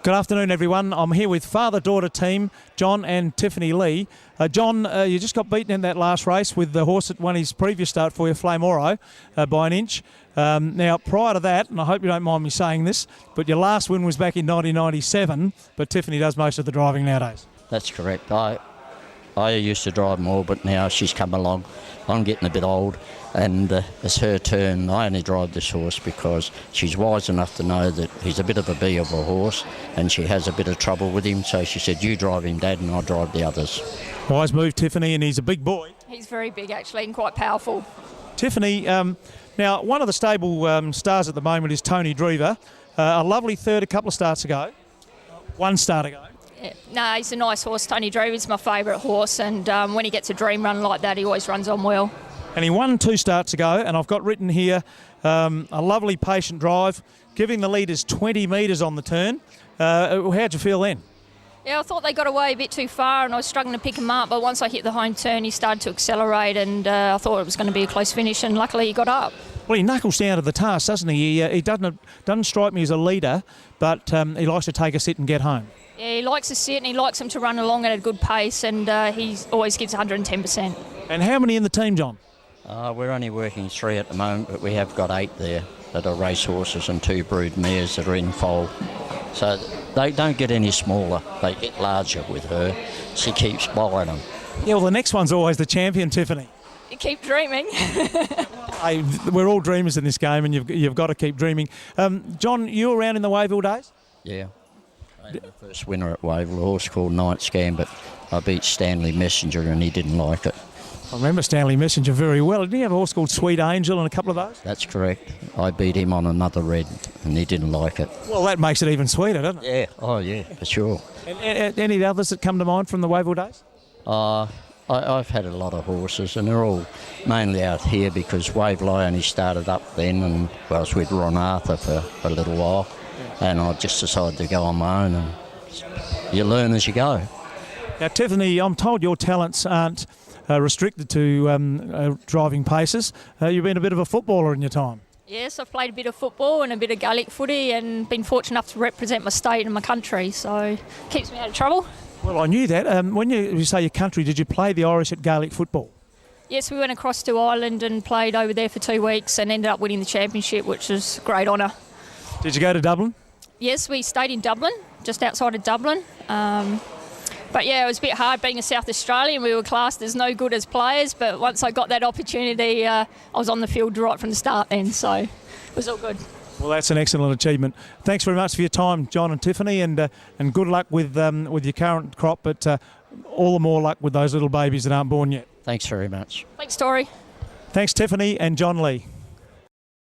Good afternoon, everyone. I'm here with father-daughter team, John and Tiffany Lee. John, you just got beaten in that last race with the horse that won his previous start for you, Flame Oro, by an inch. Now, prior to that, and I hope you don't mind me saying this, but your last win was back in 1997, but Tiffany does most of the driving nowadays. That's correct. I used to drive more, but now she's come along. I'm getting a bit old, and it's her turn. I only drive this horse because she's wise enough to know that he's a bit of a bee of a horse, and she has a bit of trouble with him. So she said, "You drive him, Dad, and I'll drive the others." Wise move, Tiffany, and he's a big boy. He's very big, actually, and quite powerful. Tiffany, now one of the stable stars at the moment is Tony Drever. A lovely third a couple of starts ago. One start ago. Yeah. No, he's a nice horse. Tony Drever's my favourite horse, and when he gets a dream run like that, he always runs on well. And he won 2 starts ago, and I've got written here a lovely patient drive, giving the leaders 20 metres on the turn. How'd you feel then? Yeah, I thought they got away a bit too far, and I was struggling to pick him up, but once I hit the home turn, he started to accelerate, and I thought it was going to be a close finish, and luckily he got up. Well, he knuckles down to the task, doesn't he? He doesn't strike me as a leader, but he likes to take a sit and get home. Yeah, he likes to sit, and he likes him to run along at a good pace, and he always gives 110%. And how many in the team, John? We're only working 3 at the moment, but we have got 8 there that are race horses and 2 brood mares that are in foal. So they don't get any smaller. They get larger with her. She keeps buying them. Yeah, well, the next one's always the champion, Tiffany. You keep dreaming. Hey, we're all dreamers in this game, and you've got to keep dreaming. John, you were around in the Wavell days? Yeah. I had the first winner at Wavell, a horse called Knight's Gambit. I beat Stanley Messenger, and he didn't like it. I remember Stanley Messenger very well. Didn't he have a horse called Sweet Angel and a couple of those? That's correct. I beat him on another red, and he didn't like it. Well, that makes it even sweeter, doesn't it? Yeah. Oh, yeah, for sure. And any others that come to mind from the Wavell days? I've had a lot of horses, and they're all mainly out here because Wavell I only started up then, and I was with Ron Arthur for a little while, and I just decided to go on my own, and you learn as you go. Now, Tiffany, I'm told your talents aren't restricted to driving paces. You've been a bit of a footballer in your time. Yes, I've played a bit of football and a bit of Gaelic footy, and been fortunate enough to represent my state and my country, so keeps me out of trouble. Well, I knew that. When you say your country, did you play the Irish at Gaelic football? Yes, we went across to Ireland and played over there for 2 weeks and ended up winning the championship, which was a great honour. Did you go to Dublin? Yes, we stayed in Dublin, just outside of Dublin. But yeah, it was a bit hard being a South Australian. We were classed as no good as players, but once I got that opportunity, I was on the field right from the start then, so it was all good. Well, that's an excellent achievement. Thanks very much for your time, John and Tiffany, and good luck with your current crop, but all the more luck with those little babies that aren't born yet. Thanks very much. Thanks, Tori. Thanks, Tiffany and John Lee.